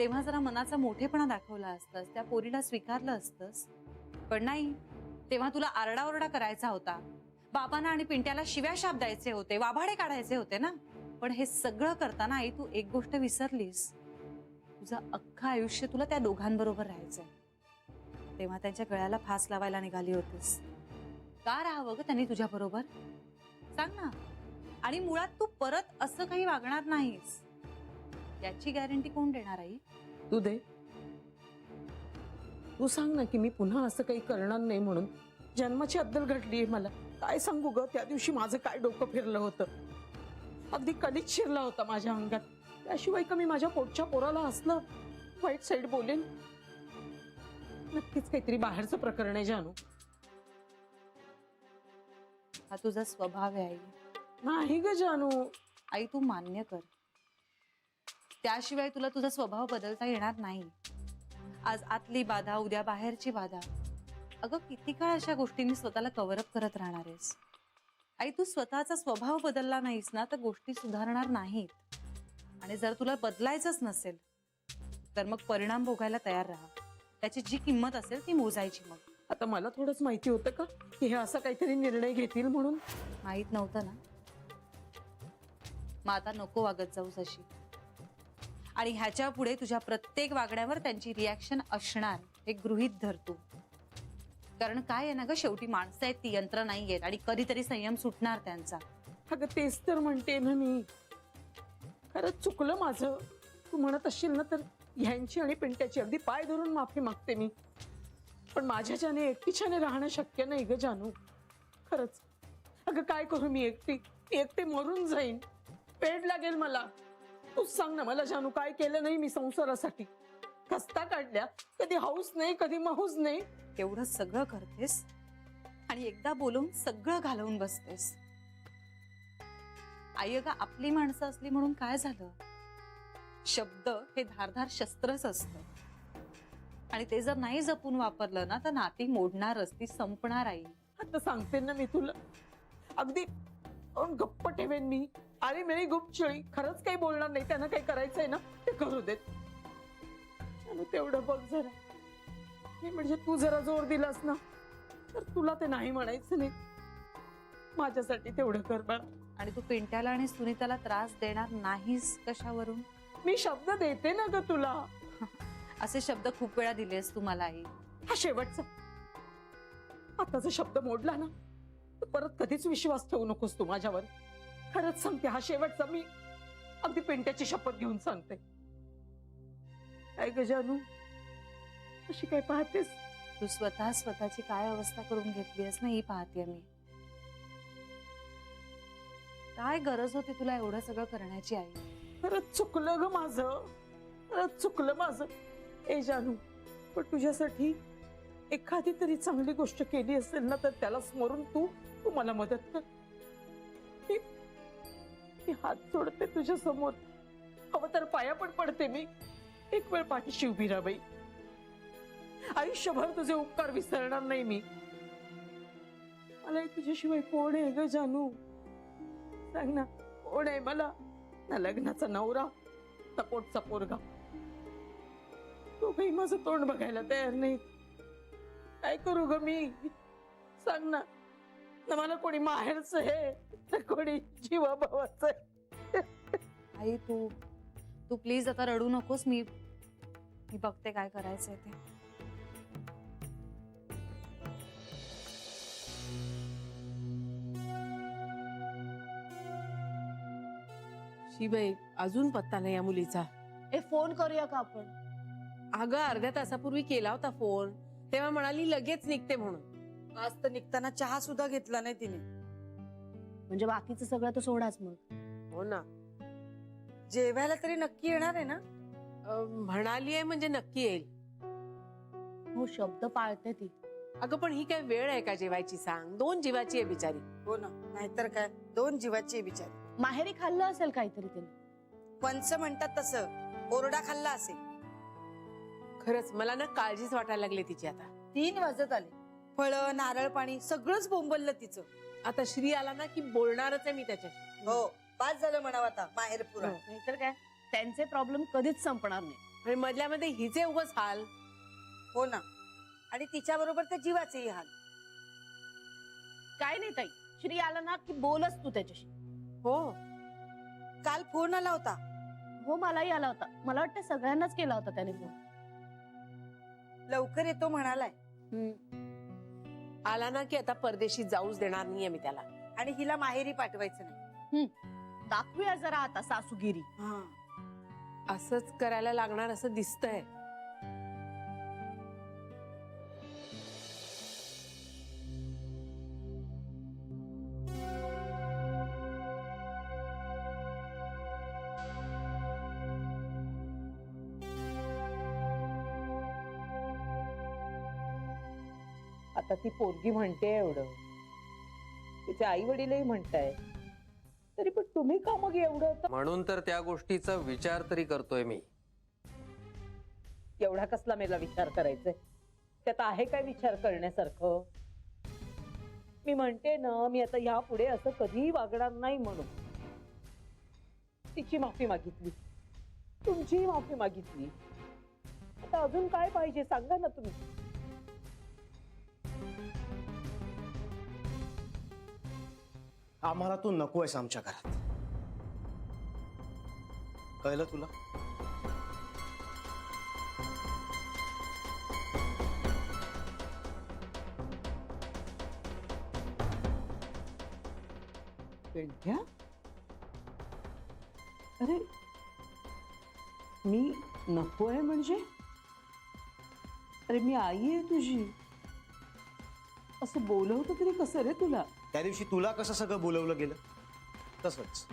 तेव्हा जरा मनाचा मोठेपणा दाखवला असतास, त्या पोरीला स्वीकारलं असतंस. पण नाही, तेव्हा तुला आरडाओरडा करायचा होता, बाबांना आणि पिंट्याला शिव्या शाप द्यायचे होते, वाभाडे काढायचे होते ना. पण हे सगळं करताना आई तू एक गोष्ट विसरलीस, तुझं अख्खं आयुष्य तुला त्या दोघांबरोबर राहायचंय. तेव्हा त्यांच्या गळ्याला फास लावायला निघाली होतीस. का राहावं ग त्यांनी तुझ्या बरोबर, सांग ना. आणि मुळात तू परत असं काही वागणार नाहीस, याची गॅरंटी कोण देणार आई? तू दे. तू सांग ना की मी पुन्हा असं काही करणार नाही म्हणून. जन्माची अद्दल घडलीये मला. काय सांगू ग, त्या दिवशी माझं काय डोकं फिरलं होतं. अगदी कलीच शिरला होता माझ्या अंगात. त्याशिवाय का मी माझ्या पोटच्या पोराला असलं वाईट साईड बोलेन? नक्कीच काहीतरी बाहेरचं प्रकरण आहे जानू. हा तुझा स्वभाव आहे आई. नाही ग जानू. आई तू मान्य कर, त्याशिवाय तुला तुझा स्वभाव बदलता येणार नाही. आज आतली बाधा, उद्या बाहेरची बाधा. अगं किती काळ अशा गोष्टींनी स्वतःला कव्हरअप करत राहणार आहेस? आई तू स्वतःचा स्वभाव बदलला नाहीस ना तर गोष्टी सुधारणार नाहीत. आणि जर तुला बदलायचंच नसेल तर मग परिणाम भोगायला तयार राहा. त्याची जी किंमत असेल ती मोजायची. मग आता मला थोडंच माहिती होतं का की हे असा काहीतरी निर्णय घेतील म्हणून? माहित नव्हतं ना. मग आता नको वागत जाऊस अशी. आणि ह्याच्या पुढे तुझ्या प्रत्येक वागण्यावर त्यांची रिॲक्शन असणार हे गृहीत धर तू. कारण काय आहे ना ग, शेवटी माणसं आहेत ती, यंत्र नाहीयेत. आणि कधीतरी संयम सुटणार त्यांचा. अगं तेच तर म्हणते ना मी. खरंच चुकलं माझं. तू म्हणत असशील ना तर ह्यांची आणि पिंट्याची अगदी पाय धरून माफी मागते मी. पण माझ्याच्याने एकटीच्याने राहणं शक्य नाही ग जानू. खरंच. अगं काय करू मी एकटी? एकटी मरून जाईन. पेड लागेल मला. तूच सांग ना मला जानू, काय केलं नाही मी संसारासाठी? खस्ता काढल्या, कधी हौस नाही कधी माहूस नाही. एवढं सगळं करतेस आणि एकदा बोलून सगळं घालवून बसतेस. आई अगं आपली माणसं असली म्हणून काय झालं? शब्द हे धारधार शस्त्रच असतं. आणि ते जर नाही जपून वापरलं ना तर नाती मोडणारच, ती संपणार आई. आता सांगते ना मी तुला. अगदी गप्प ठेवेन मी. आली मिळी गुपचळी. खरंच काही बोलणार नाही. त्यांना काही करायचंय ना ते करू देत. आणि तेवढं बघ जरा. हे म्हणजे तू जरा जोर दिलास ना तर तुला ते नाही म्हणायचं नाही. माझ्यासाठी तेवढं कर बा. आणि तू पिंट्याला आणि सुनीताला त्रास देणार नाहीस कशावरून? मी शब्द देते ना ग तुला. असे शब्द खूप वेळा दिलेस तू मला आई. हा शेवटचा. आता जर शब्द मोडला ना तर परत कधीच विश्वास ठेवू नकोस तू माझ्यावर. खरंच सांगते, हा शेवटचा. मी अगदी पिंट्याची शपथ घेऊन सांगते. काय ग जानू, अशी काय पाहतेस? तू स्वतःची काय अवस्था करून घेतलीस ना ही पाहते मी. काय गरज होती तुला एवढं सगळं करण्याची आई? खरंच चुकलं ग माझं. खरंच चुकलं माझं. ए जानू, पण तुझ्यासाठी एखादी तरी चांगली गोष्ट केली असेल ना तर त्याला स्मरून तू मला मदत कर. मी हात जोडते तुझ्या समोर. हवं तर पाया पण पडते मी. एक वेळ पाठीशी उभी राहा बाई. आयुष्यभर तुझे उपकार विसरणार नाही मी. मला तुझ्याशिवाय कोण आहे ग जानू? सांग ना, कोण आहे मला? ना लग्नाचा नवरा ना पोटचा पोरगा. दोघही माझं तोंड बघायला तयार नाही. काय करू ग मी? सांग ना. ना मला कोणी माहेरचं आहे ना कोणी जीवाभावाचं आहे. आई तू प्लीज आता रडू नकोस. मी बघते काय करायचंय ते. शिबाई, अजून पत्ता नाही या मुलीचा. फोन करूया का आपण? अगं अर्ध्या तासापूर्वी केला होता फोन, तेव्हा म्हणाली लगेच निघते म्हणून. आज तर निघताना चहा सुद्धा घेतला नाही तिने. म्हणजे बाकीचं सगळं तर सोडाच मग. हो ना. जेवायला तरी नक्की येणार आहे ना? म्हणाली आहे म्हणजे नक्की येईल. हो, शब्द पाळते ती. अगं पण ही काय वेळ आहे का जेवायची? सांग. 2 जीवाची आहे बिचारी. हो ना, नाहीतर काय. 2 जीवाची बिचारी. माहेरी खाल्लं असेल काहीतरी तिने. पंच म्हणतात तसं ओरडा खाल्ला असेल. खरंच मला ना काळजीच वाटायला लागली तिची आता. 3 वाजत आले. फळं, नारळ पाणी सगळंच बोंबललं तिचं. आता श्री आला ना की बोलणारच आहे मी त्याच्याशी. हो, पास झालं म्हणावं आता माहेर पुरा. नाहीतर काय, त्यांचे प्रॉब्लेम कधीच संपणार नाही. आणि मधल्या मध्ये हिचे उगाच हाल. हो ना, आणि तिच्या बरोबर त्या जीवाचेही हाल. काय नाही ताई, श्री आला ना की बोलच तू त्याच्याशी. हो, काल फोन आला होता. हो मलाही आला होता. मला वाटतं सगळ्यांनाच केला होता त्याने फोन. लवकर येतो म्हणालाय. आला ना की आता परदेशी जाऊच देणार नाहीये मी त्याला. आणि हिला माहेरी पाठवायचं नाही. दाखवूया जरा आता सासूगिरी. हा. असंच करायला लागणार असं दिसतंय. आता ती पोरगी म्हणते एवढं, तिचे आई वडीलही म्हणताय, तरी पण तुम्ही का मग एवढं? म्हणून तर त्या गोष्टीचा विचार तरी करतोय मी. एवढा कसला मेला विचार करायचा? त्यात आहे काय विचार करण्यासारखं? मी म्हणते ना, मी आता ह्या पुढे असं कधीही वागणार नाही म्हणून. तिची माफी मागितली, तुमचीही माफी मागितली. आता अजून काय पाहिजे सांगा ना तुम्ही. आम्हाला तू नकोयस आमच्या घरात, कळलं तुला? पिंट्या, अरे मी नको आहे म्हणजे? अरे मी आई आहे तुझी, असं बोलवतं तरी कसं रे तुला? त्या दिवशी तुला कसं सगळं बोलवलं गेलं तसंच.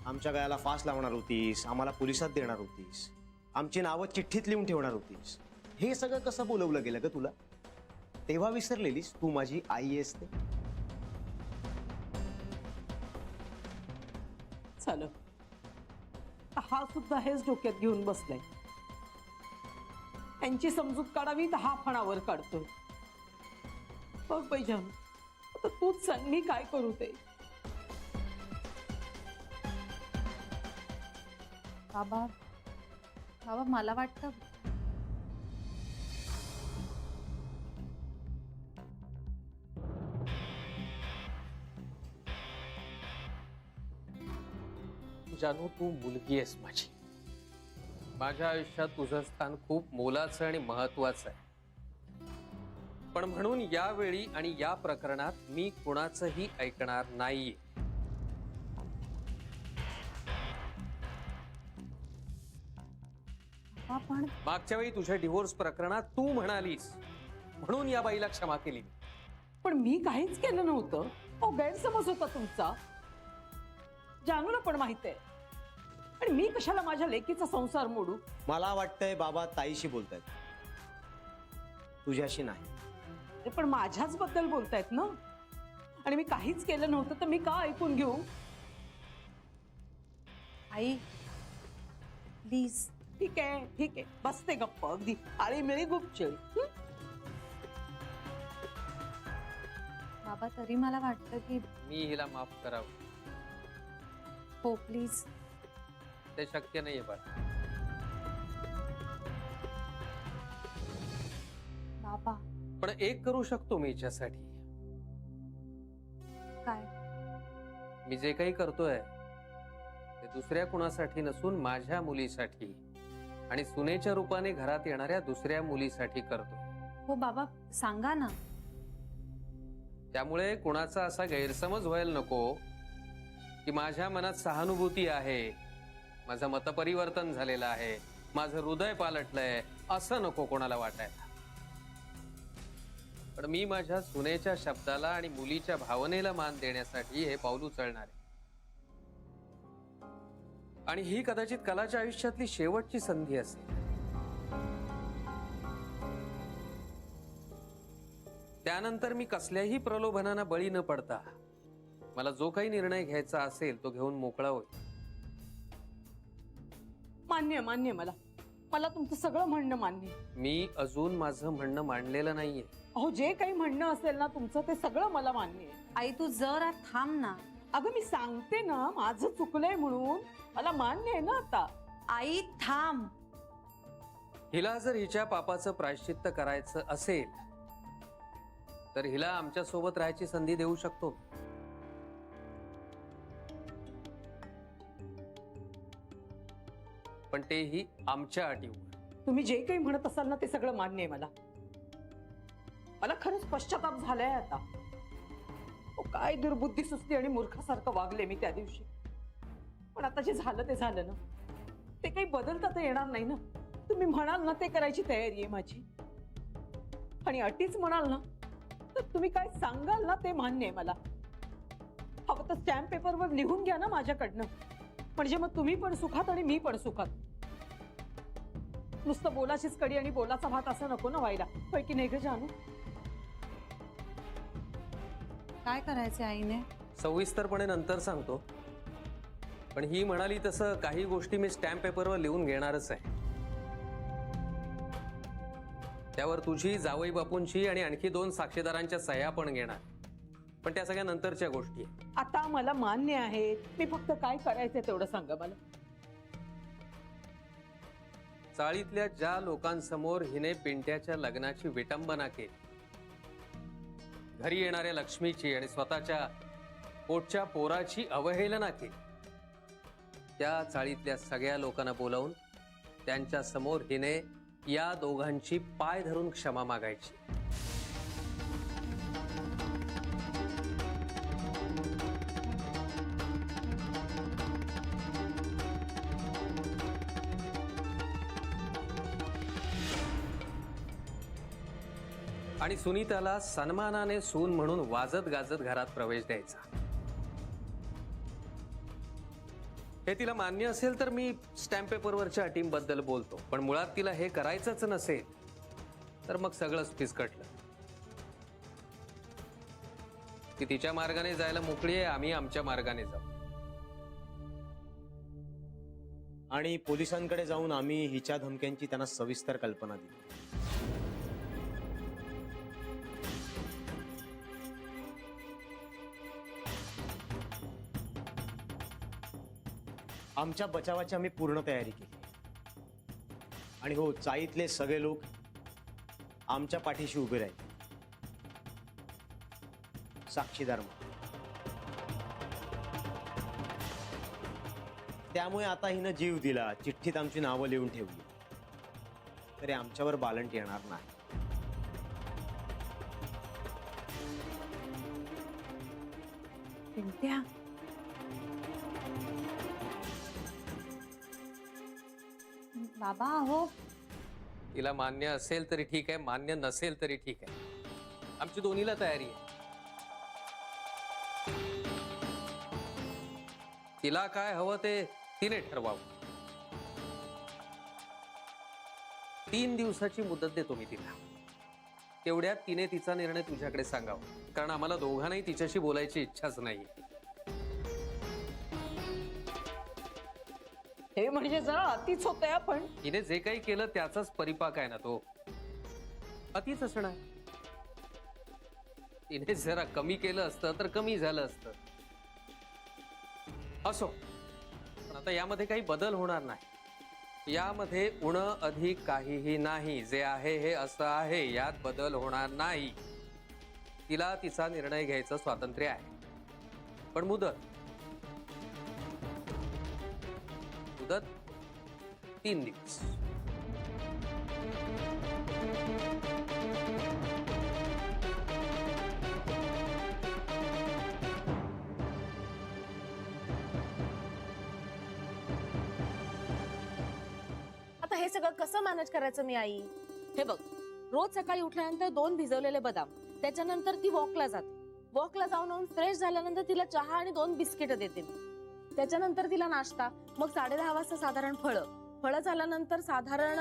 आमच्या गळ्याला फास लावणार होतीस, आम्हाला पोलिसात देणार होतीस, आमची नावं चिठ्ठीत लिहून ठेवणार होतीस. हे सगळं कसं बोलवलं गेलं ग तुला? तेव्हा विसरलेलीस तू माझी आई आहेस ते. चाल, हा सुद्धा हेच डोक्यात घेऊन बसलाय. त्यांची समजूत काढावी तर हा फणावर काढतोय. बघ बैजान, आता तूच सांग मी काय करू ते. बाबा बाबा मला वाटतं जानू, तू मुलगी आहेस माझी. माझ्या आयुष्यात तुझं स्थान खूप मोलाचं आणि महत्वाचं आहे. पण म्हणून यावेळी आणि या प्रकरणात मी कुणाचंही ऐकणार नाहीये. पण मागच्या वेळी तुझ्या डिव्होर्स प्रकरणात तू म्हणालीस म्हणून या बाईला क्षमा केली. पण मी काहीच केलं नव्हतं. अहो, गैरसमज होता तुमचा. जानूला पण माहित आहे. आणि मी कशाला माझ्या लेकीचा संसार मोडू? मला वाटतंय बाबा ताईशी बोलतायत, तुझ्याशी नाही. ते पण माझ्याच बद्दल बोलतायत ना. आणि मी काहीच केलं नव्हतं तर मी का ऐकून घेऊ? आई प्लीज. ठीक आहे, ठीक आहे, बसते गप्प. अगदी आळी मिळी गुपचळी. बाबा तरी मला वाटतं की मी हिला माफ करावं. हो प्लीज. ते शक्य नाहीये पण. बाबा पण एक करू शकतो मी हिच्यासाठी. काय? मी जे काही करतोय ते दुसऱ्या कुणासाठी नसून माझ्या मुलीसाठी आणि सुनेच्या रूपाने घरात येणाऱ्या दुसऱ्या मुलीसाठी करतोय. हो बाबा सांगा ना. त्यामुळे कुणाचा असा गैरसमज व्हायला नको की माझ्या मनात सहानुभूती आहे, माझं मतपरिवर्तन झालेलं आहे, माझं हृदय पालटलंय, असं नको कोणाला वाटायला. पण मी माझ्या सुनेच्या शब्दाला आणि मुलीच्या भावनेला मान देण्यासाठी हे पाऊल उचलणार आहे. आणि ही कदाचित कलाच्या आयुष्यातली शेवटची संधी असेल. त्यानंतर मी कसल्याही प्रलोभनांना बळी न पडता मला जो काही निर्णय घ्यायचा असेल तो घेऊन मोकळा होईल. मान्य मान्य, मला मला तुमचं सगळं म्हणणं मान्य. मी अजून माझं म्हणणं मांडलेलं नाहीये. अहो, जे काही म्हणणं असेल ना तुमचं ते सगळं मला मान्य आहे. आई तू जरा थांब ना. अगं मी सांगते ना, माझं चुकलंय म्हणून मला मान्य आहे ना. आता आई थांब. हिला जर हिच्या पापाचं प्रायश्चित्त करायचं असेल तर हिला आमच्या सोबत राहायची संधी देऊ शकतो. पण तेही आमच्या अटीवर. तुम्ही जे काही म्हणत असाल ना ते सगळं मान्य आहे मला. मला खरंच पश्चाताप झालाय आता. काय दुर्बुद्धी सुचली आणि मूर्खासारखं वागले मी त्या दिवशी. पण आता जे झालं ते झालं ना. ते काही बदलता तर येणार नाही ना. तुम्ही म्हणाल ना ते करायची तयारी आहे माझी. आणि अटीच म्हणाल ना तर तुम्ही काय सांगाल ना ते मान्य आहे मला. हवं तर स्टॅम्प पेपरवर लिहून घ्या ना माझ्याकडनं. म्हणजे मग तुम्ही पण सुखात आणि मी पण सुखात. नुसतं बोलाचीच कडी आणि बोलाचा भात असं नको ना व्हायला. होय की नाही ग जानू? काय करायचे आईने? सविस्तरपणे नंतर सांगतो. पण ही म्हणाली तसं काही गोष्टी मी स्टॅम्प पेपरवर लिहून घेणारच आहे. त्यावर तुझी, जावई बापूंची आणि आणखी 2 साक्षीदारांच्या सह्या पण घेणार. पण त्या सगळ्या नंतरच्या गोष्टी आहेत. आता मला मान्य आहे. मी फक्त काय करायचंय तेवढं सांगा मला. चाळीतल्या ज्या लोकांसमोर हिने पिंट्याच्या लग्नाची विटंबना केली, घरी येणाऱ्या लक्ष्मीची आणि स्वतःच्या पोटच्या पोराची अवहेलना केली, त्या चाळीतल्या सगळ्या लोकांना बोलावून त्यांच्या समोर हिने या दोघांची पाय धरून क्षमा मागायची. आणि सुनीताला सन्मानाने सून म्हणून वाजत गाजत घरात प्रवेश द्यायचा. हे तिला मान्य असेल तर मी स्टॅम्प पेपरवरच्या अटींबद्दल बोलतो. पण मुळात तिला हे करायचंच नसेल तर मग सगळंच फिसकटलं. ती तिच्या मार्गाने जायला मोकळी आहे. आम्ही आमच्या मार्गाने जाऊ. आणि पोलिसांकडे जाऊन आम्ही हिच्या धमक्यांची त्यांना सविस्तर कल्पना दिली. आमच्या बचावाची आम्ही पूर्ण तयारी केली. आणि हो, चाळीतले सगळे लोक आमच्या पाठीशी उभे राहिले, साक्षीदार म्हणून. त्यामुळे आता हिनं जीव दिला, चिठ्ठीत आमची नावं लिहून ठेवली, तरी आमच्यावर बालंट येणार नाही. पिंट्या, बाबा हो. तिला मान्य असेल तरी ठीक आहे, मान्य नसेल तरी ठीक आहे. आमची दोन्हीला तयारी आहे. तिला काय हवं ते तिने ठरवावं. 3 दिवसाची मुदत देतो मी तिला. तेवढ्यात तिने तिचा निर्णय तुझ्याकडे सांगावा. कारण आम्हाला दोघांनाही तिच्याशी बोलायची इच्छाच नाही. हे म्हणजे जरा अतिच होतंय. आपण हिने जे काही केलं त्याचाच परिपाक आहे ना तो. अतिच असणार. तिने जरा कमी केलं असतं तर कमी झालं असतं. असो, पण आता यामध्ये काही बदल होणार नाही. यामध्ये उण अधिक काहीही नाही. जे आहे हे असं आहे, यात बदल होणार नाही. तिला तिचा निर्णय घ्यायचं स्वातंत्र्य आहे. पण मुदत 3 दिवस. आता हे सगळं कसं मॅनेज करायचं मी आई? हे बघ, रोज सकाळी उठल्यानंतर 2 भिजवलेले बदाम, त्याच्यानंतर ती वॉकला जाते. वॉकला जाऊन फ्रेश झाल्यानंतर तिला चहा आणि 2 बिस्किट देते मी. त्याच्यानंतर तिला नाश्ता, मग 10:30 वाजता साधारण फळं झाल्यानंतर साधारण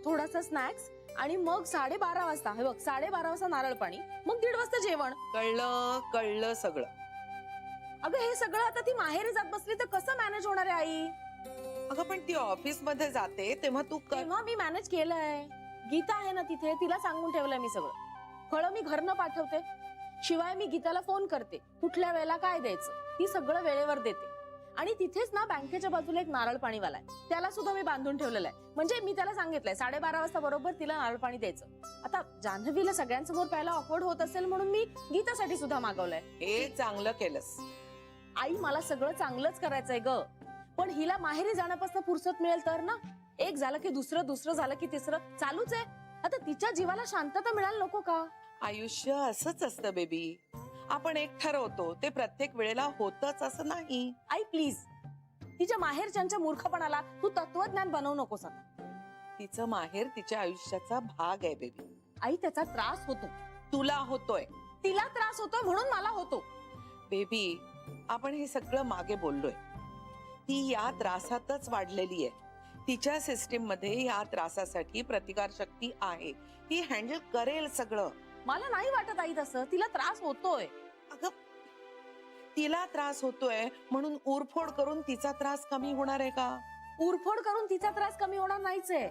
थोडासा स्नॅक्स, आणि मग 12:30 वाजता, हे बघ 12:30 वाजता नारळ पाणी, मग 1:30 वाजता जेवण. कळलं सगळं. अगं हे सगळं आता ती माहेरी जात बसली तर कसं मॅनेज होणार आहे आई? अगं पण ती ऑफिस मध्ये जाते तेव्हा तू तेव्हा मी मॅनेज केलंय. गीता आहे ना तिथे, तिला सांगून ठेवलंय मी सगळं. फळं मी घरनं पाठवते. शिवाय मी गीताला फोन करते, कुठल्या वेळेला काय द्यायचं ती सगळं वेळेवर देते. आणि तिथेच ना बँकेच्या बाजूला एक नारळ पाणीवाला आहे, त्याला सुद्धा मी बांधून ठेवलेलं आहे. म्हणजे मी त्याला सांगितलंय 12:30 वाजता बरोबर तिला नारळ पाणी द्यायचं. आता जान्हवीला सगळ्यांसमोर प्यायला ऑकवर्ड होत असेल म्हणून मी गीतासाठी सुद्धा मागवलंय. हे चांगलं केलंस. आई मला सगळं चांगलंच करायचंय ग, पण हिला माहेरी जाण्यापासून फुरसत मिळेल तर ना. एक झालं की दुसरं, दुसरं झालं की तिसरं चालूच आहे. आता तिच्या जीवाला शांतता मिळायला नको का? आयुष्य असंच असतं बेबी. आपण एक ठरवतो ते प्रत्येक वेळेला होतच असं नाही. आई प्लीज, तिच्या माहेरच्यांच्या मूर्खपणाला तू तत्वज्ञान बनवू नकोस आता. तिचं माहेर तिच्या आयुष्याचा भाग आहे बेबी. आई त्याचा त्रास होतो, तुला होतोय तिला त्रास होतोय म्हणून मला होतो. बेबी. आपण हे सगळं मागे बोललोय. ती या त्रासातच वाढलेली आहे. तिच्या सिस्टीम मध्ये या त्रासासाठी प्रतिकार शक्ती आहे. ती हँडल करेल सगळं. मला नाही वाटत आई तसं. तिला त्रास होतोय. अगं, तिला त्रास होतोय म्हणून उरफोड करून तिचा त्रास कमी होणार आहे का? उरफोड करून तिचा त्रास कमी होणार नाहीच आहे.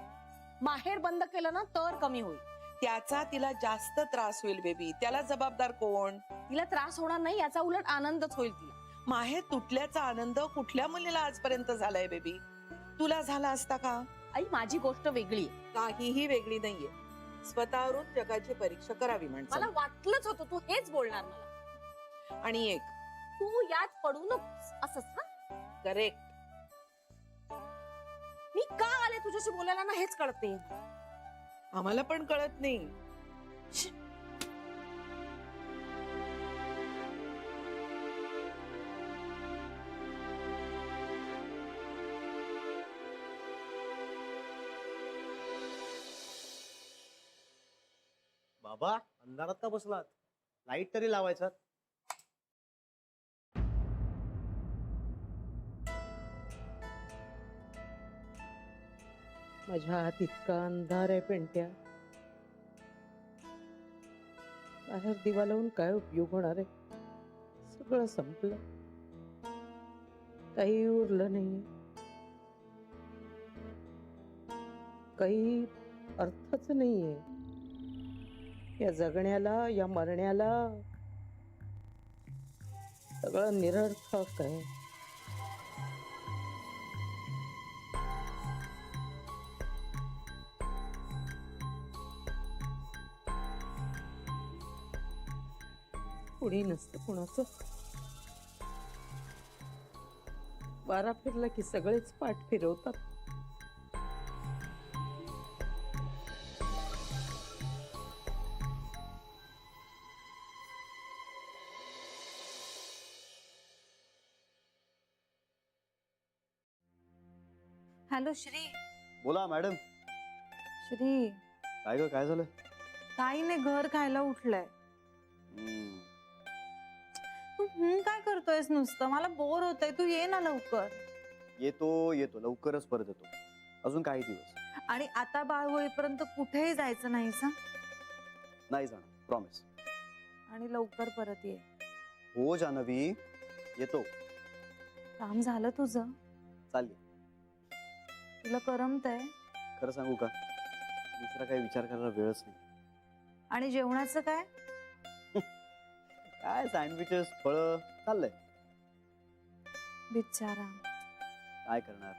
माहेर बंद केलं ना तर कमी होईल. त्याचा तिला जास्त त्रास होईल बेबी. त्याला जबाबदार कोण? तिला त्रास होणार नाही याचा उलट आनंदच होईल तिला. माहेर तुटल्याचा आनंद कुठल्या मुलीला आजपर्यंत झालाय बेबी? तुला झाला असता का? आई माझी गोष्ट वेगळी आहे. काहीही वेगळी नाहीये. स्वतःवरून जगाची परीक्षा करावी मला म्हणजे. वाटलंच होतं तू हेच बोलणार मला. आणि एक तू यात पडू नकोस असंच ना. करेक्ट. मी का आले तुझ्याशी बोलायला ना हेच कळते. आम्हाला पण कळत नाही. बाबा, अंधारात का बसलात? लाईट तरी लावायचा. माझ्या हात इतका अंधार आहे पेंट्या. बाहेर दिवा लावून काय उपयोग होणार आहे? सगळं संपलं, काही उरलं नाही. काही अर्थच नाहीये या जगण्याला, या मरण्याला. सगळं निरर्थक आहे. पुढे नसतं कुणाचं. वारा फिरला की सगळेच पाठ फिरवतात. हॅलो श्री. बोला मॅडम. श्री, काय ग, काय झालं? काही नाही, घर खायला उठलंय. तू काय करतोयस नुसतं? मला बोर होतंय. तू ये ना लवकर. येतो येतो, लवकरच परत येतो. अजून काही दिवस. आणि आता बाळ होईपर्यंत कुठेही जायचं नाहीस हं? नाही जाणार, प्रॉमिस. आणि लवकर परत ये. हो जान्हवी, येतो. काम झालं तुझं? चालेल. तुला करमतंय? खरं सांगू का, दुसरा काही विचार करायला वेळच नाही. आणि जेवणाचं काय? काय सँडविचेस, फळं चाललंय. बिचारा, काय करणार.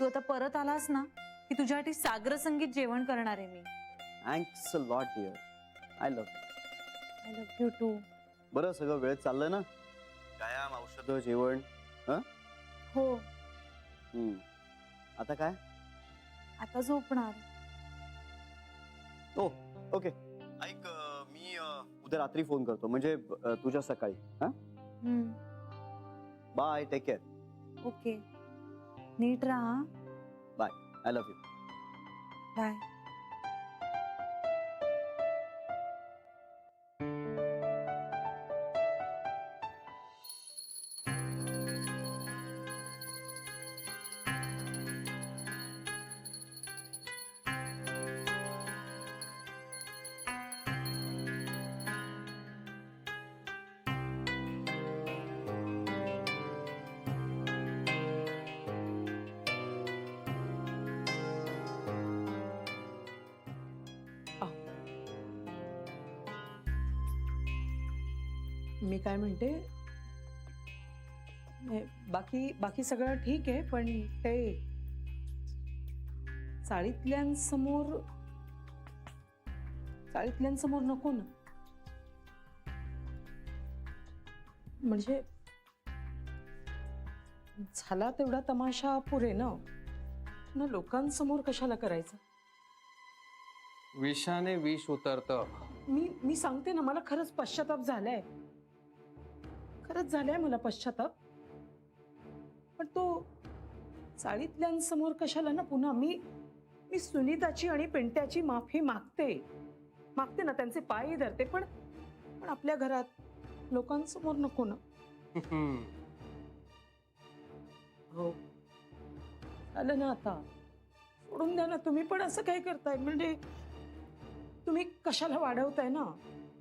तू आता परत आलास ना की तुझ्यासाठी सागर संगीत जेवण करणार आहे मी. Thanks a lot dear. I love you. I love you too. बरं, सगळं वेळेत चाललंय ना? व्यायाम, औषधं, जेवण. हो. आता काय? आता झोपणार. ओ ओके. ऐक, मी उद्या रात्री फोन करतो, म्हणजे तुझ्या सकाळी. हा, बाय, टेक केअर. ओके, नीट राहा. Bye. I love you. Bye. मी काय म्हणते, बाकी सगळं ठीक आहे, पण ते चाळीतल्यांसमोर नको ना. म्हणजे झाला तेवढा तमाशा पुरे ना, लोकांसमोर कशाला करायचं? विषाने विष उतरतं. मी सांगते ना, मला खरंच पश्चाताप झालाय. खरंच झालाय मला पश्चाताप. पण तो चाळीतल्यांसमोर कशाला ना पुन्हा. मी सुनीताची आणि पिंट्याची माफी मागते ना, त्यांचे पायही धरते, पण आपल्या घरात लोकांसमोर नको ना. हो आलं ना, आता सोडून द्या ना. तुम्ही पण असं काय करताय? म्हणजे तुम्ही कशाला वाढवताय ना?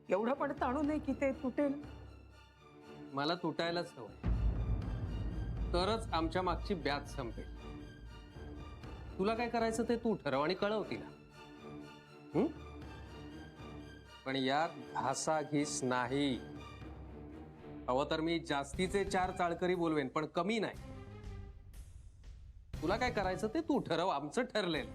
एवढं पण ताणू नये की ते तुटेल. मला तुटायलाच हवं, तरच आमच्या मागची ब्याज संपेल. तुला काय करायचं ते तू ठरव आणि कळव तिला. पण यात घासाघीस नाही. हवं तर मी जास्तीचे 4 चाळकरी बोलवेन, पण कमी नाही. तुला काय करायचं ते तू ठरव, आमचं ठरलेलं.